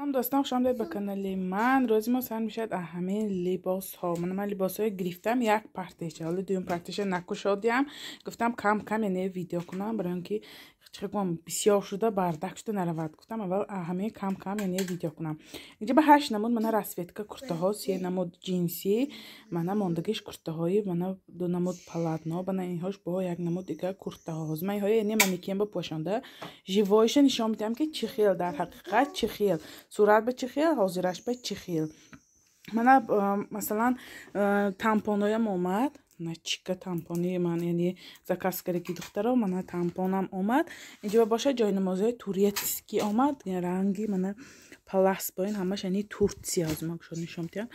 سلام دوستان، خوش آمدید به کانال من. روزی ما سر میشد همه لباس ها. من لباس های گرفتم یک پرتش، حالا دوم پرتش نکشادیم. گفتم کم کم یعنی ویدیو کنم برای اینکه چقدر بسیار شده برداشت شده نرود. گفتم اول همه کم کم یعنی ویدیو کنم. اینجا به 8 نمود من رسویتکا کرته ها، 3 نمود جینسی من موندگیش کرته های، من 2 نمود پلاتنا، من اینهاش با 1 نمود دیگه کرته ها. از من های یعنی منیکیم با پوشانده جیوایش نشون میدم که چی خیل در حقیقت چی خیل صورت به چی خیل حاضرش به چی خیل. من مثلا تامپونایم اومد، نه چیکه تامپونی من یعنی زکاس کرکی دخترا من تامپونم اومد. اینجا باشه جای نمازهای توریتسکی اومد، یعنی رنگی من پلاس باین همش یعنی تورسیا از ما شد نشون میدم.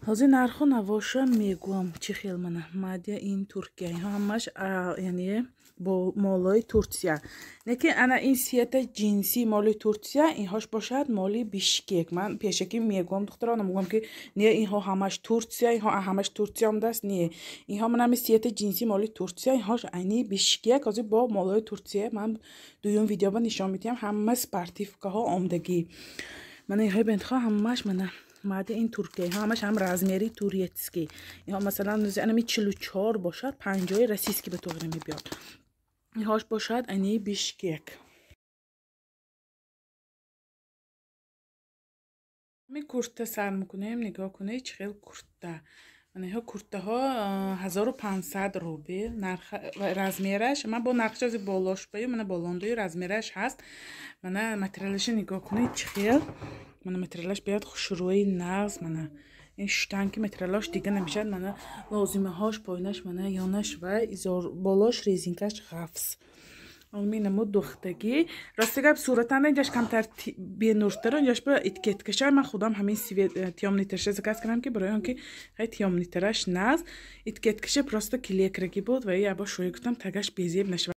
حاضر نرخو نواشم میگم چی خیل من مادیا این ترکیه همش یعنی با مالای ترکیه. نه که انا این سیت جنسی مالی ترکیه اینهاش باشد مالی بیشکک. من پیشکی میگم دخترانم میگم که نه اینها همش ترکیه، اینها همش ترکیه هم دست نه، اینها من سیت جنسی مالی ترکیه اینهاش عینی بیشکک از با مالای ترکیه. من دویم ویدیو با نشون میدم همه سپارتیفکا ها آمدگی من اینها بنتخوا همش من ماده این ترکیه همش هم رزمیری توریتسکی. اینها مثلا انا 44 باشد 50 رسیسکی به طور میبیاد، اینهاش باشد اینی بیشکک. می کرته سر میکنیم نگاه کنه چه خیلی کرته. من اینها کرته ها 1500 روبل نرخ رزمیرش. من با نقش از بالاش بایم من بالاندوی رزمیرش هست. من متریالش نگاه کنه چه خیلی من متریالش بیاد خوشروی نغز. من این شتانکی متریالاش دیگه نمیشد. من لازمه هاش پایینش من یانش و ایزار بالاش ریزینکش خفص می نمود دختگی راستگه صورتان اینجاش کمتر بینورتر اینجاش به اتکت کشه. من خودم همین تیام نیترش زکاس کردم که برای آنکه خیلی تیام نیترش ناز اتکت کشه پراستا کلیک رگی بود و یا با شوی گفتم تگش بیزیب نشه.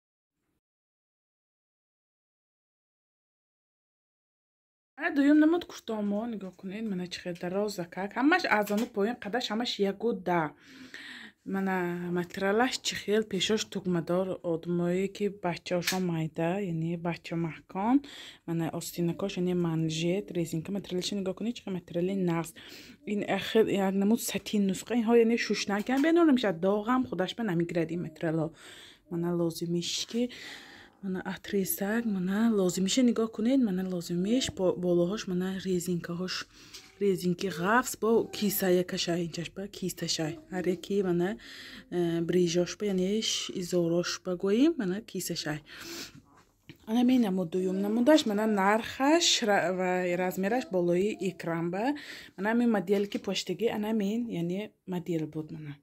من دویم نمود کشتامو نگاه کنید من چه دراز زکاک همش ازانو پایین قدش همش یکو ده. من متریالش چه خیل پیشاش توگمدار آدمایی که بچه هاشون مایده یعنی بچه محکان. من آستینکاش یعنی منجت ریزینکا متریالش نگاه کنید چه متریالی نغز. این اخر یک نمود ستین نسخه اینها یعنی شوشنکن بینور نمیشه داغم خودش به نمیگرد این متریالا. من لازمیش که من اتریسک من لازمیشه نگاه کنید من لازمیش بالاهاش من ریزینکاهاش ریزینکی غفص با کیسه کشای اینجاش با کیسه شای هر یکی من بریجاش با یعنی ایزاراش بگوییم من کیسه شای. انا می نمود دویم نمودش من نرخش و رزمیرش بالای اکرام با من همین مدیل که پشتگی انا مین یعنی مدیل بود. من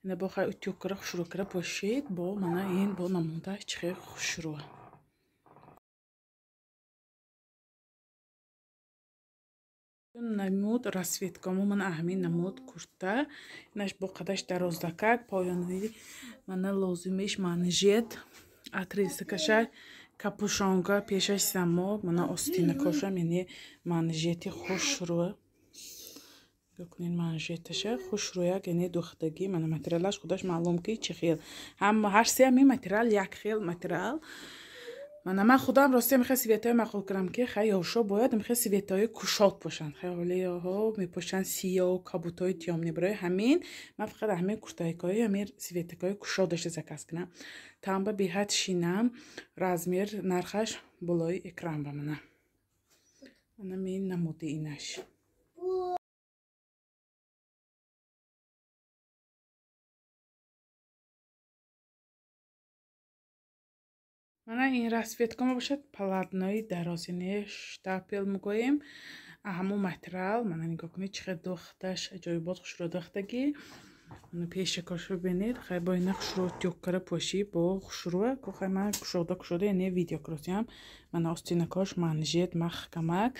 اینا با خیلی اتیوکره خوشرو کره پاشید با من این با نمودش چه خوشرو. نمود رسویتکامو من همین نمود کرده اینش با قدش درازدکک پایانی من لازمیش منجت اتریس کشه کپوشانگا پیشش سما من آستینه کاشم یعنی منجتی خوش روه بکنین منجتشه خوش رویه یعنی دختگی من متریالش خودش معلوم که چی خیل هم هر سه می متریال یک خیل متریال. من خودم راستی میخوام سویتای مخلوق کنم که خیلی هاشا باید میخوام سویتای کشات باشن. خیلی ها میپوشن سیاه و کابوتای تیامنی برای همین من فقط همین کرتایکای همین سویتکای کشات داشته زکاس کنم تام به بیهت شینم رزمیر نرخش بالای اکرام بمونه. من مین نمودی اینش من این رسویتکام باشد پلاتنای درازینه شتاپل میگوییم همون متریال. من نگاه کنید چقدر دختش جای بود خوش رو دختگی من پیشکاش رو ببینید خیلی با این خوش رو تیوکره پاشی با خوش روه که خیلی من کشوده یعنی ویدیو کرسیم من آستینکاش منجید محکمک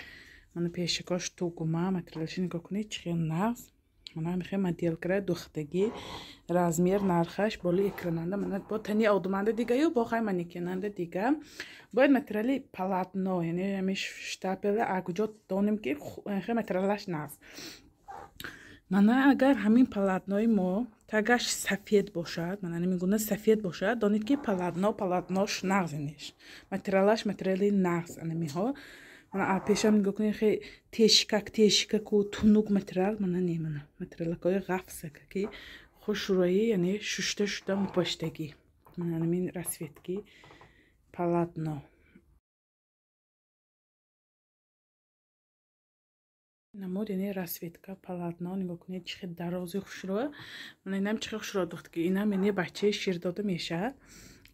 من پیشکاش توگومه متریالش نگاه کنید چقدر نغز. من میخوام مدیل کرده دختگی رزمیر نرخش بالا اکراننده من با تنی آدمانده دیگه یا با خیلی منیکننده دیگه باید متریالی پلاتنا یعنی همیش شتاپله اگوجا دانیم که خیلی متریالش نغز. من اگر همین پلاتنای ما تگش سفید باشد من نمیگونه سفید باشد دانید که پلاتناش نغز نیست متریالش متریالی نغز انمی ها من پیشم نگاه کنید خیلی تشکک و تونوگ مترال من نیمونه مترال که غفصه که خوش رویی یعنی ششته شده مپاشتگی من همین رسویتکی پالاتنو نمود یعنی رسویتکا پالاتنو نگاه کنید چه درازی خوش روه من اینم چه خوش رو دخت که اینم یعنی بچه شیر داده میشه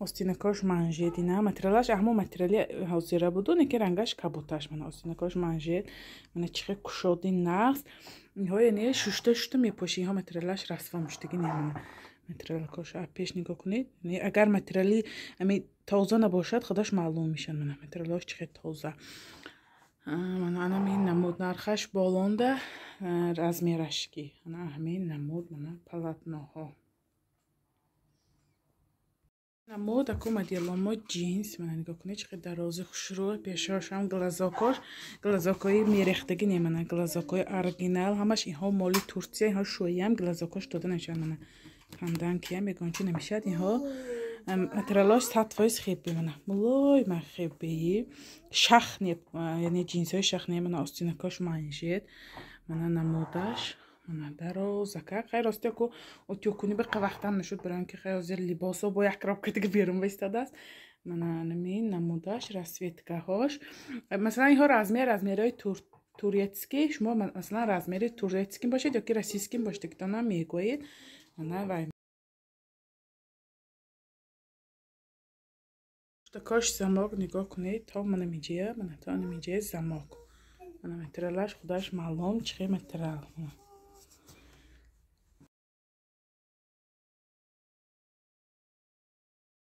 остинакош манжет ина материалаш аҳмо материали ҳозира буду неки рангаш кабуташ мана остинакош манжет мана чихе кушоди нағз инҳо яъне шушта мепоши инҳо материалаш расва муштаги немана материалакош пеш нигоҳ кунед агар материали ами тоза набошад худаш маълум мешад мана материалаш чихе тоза мана анамин намуд нархаш болонда размерашки ана ҳамин намуд мана палатноҳо намуд аку моделомо джинс мана нигоҳ кунед чӣ қадar дарози хушрӯ пешошам глазокои мерехтагӣ не мана глазокои оригинал ҳамаш инҳо моли Турсия инҳо шӯям глазокош дода нашад мана камдан киям ягончи намешад инҳо материалош 100% хеппи мана мулой ма хеппии шахне яъне джинсои шахне мана остинакош манжет мана намудаш мана дарозака хай рости аку утюгкунӣ беқа вақтам нашуд барои ин ки хай ҳозир либосо бо як коробка дига берун ваистадааст мана намин намудаш расветкаҳош масалан инҳо размерои турецкӣ шумо масалан размери турецкин бошед ёки российскин бошед ки тонам мегӯед мана вай кош замок нигоҳ кунед то мана миҷия мана то намиҷия замок мана материалаш худаш маълум чихе материал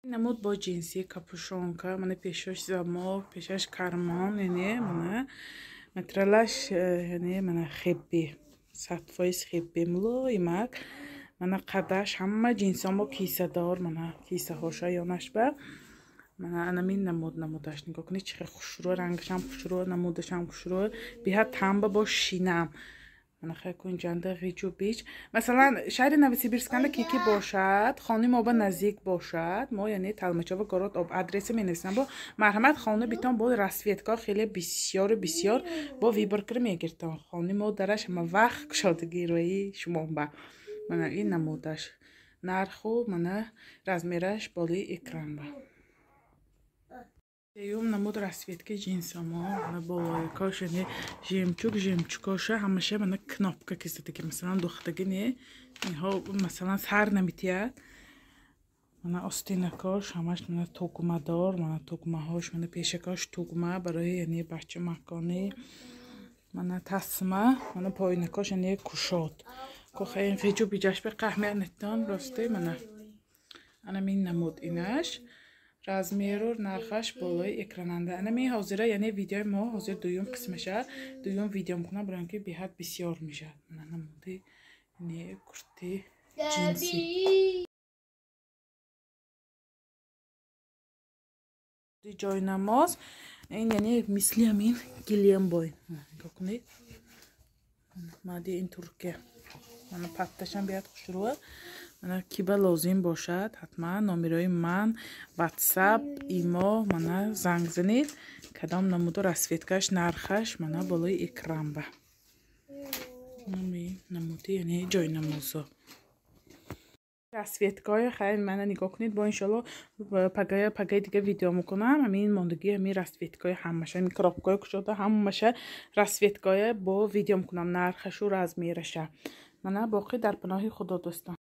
намуд бо джинси капюшонка мана пешаш замок пешаш кармон яъне мана материалаш яъне мана хеппи 100% хеппи мулоимак мана қадаш ҳама джинсомо кисадор мана кисаҳоша ёнашба мана анамин намудаш нигоҳ кунед чихе хушрӯ рангашам хушрӯ намудашам хушрӯ биҳа тамба бо шинам мана хай кун ҷанда ғиҷу бич масалан шаҳри Новосибирсканда ки бошад хони мо ба наздик бошад мо яъне талмачова город об адреса менависам бо марҳамат хони битон бо расветка хеле бисёр бо виборкира мегиртам хони мо дараш ама вақт кушодагирои шумоба мана ин намудаш нарху мана размераш боли экранба сеюм намуд расветки джинсамо мана болоякош яъне жемчугоша ҳамаша мана кнопка кисадаги масалан духтаги не инҳо масалан сар намитияд мана остинакош ҳамаш мана тугмадор мана тугмаҳош мана пешакош тугма барои яъне бача макони мана тасма мана поинакош яъне кушод кохаин ғиҷу биҷаш бе қаҳмия нетон росте мана анамин намуд инаш размеру нархаш болои экрананда анами ҳозира яъне видеои мо ҳозир дуюм қисмаша дуюм видео мекунам барои ин ки беҳад бисёр мешад мана намуди не курти джинси ҷойнамоз ин яъне мисли ҳамин гилиамбой нигоҳ кунед мади ин туркия мана патташам биҳад хушрӯа мана киба лозим бошад ҳатман номерои ман ватсап имо мана занг занед кадом намуду расветкаш нархаш мана болои экранба намуди яъне ҷойнамозо расветкаҳои хайр мана нигоҳ кунед бо иншоалло пагаи дига видео мекунам ҳамин мондагии ҳамин расветкаҳои ҳамаша ҳамин коробкаҳои кушода ҳамаша расветкаҳое бо видео мекунам нархашу размераша мана боқӣ дар паноҳи худо дӯстон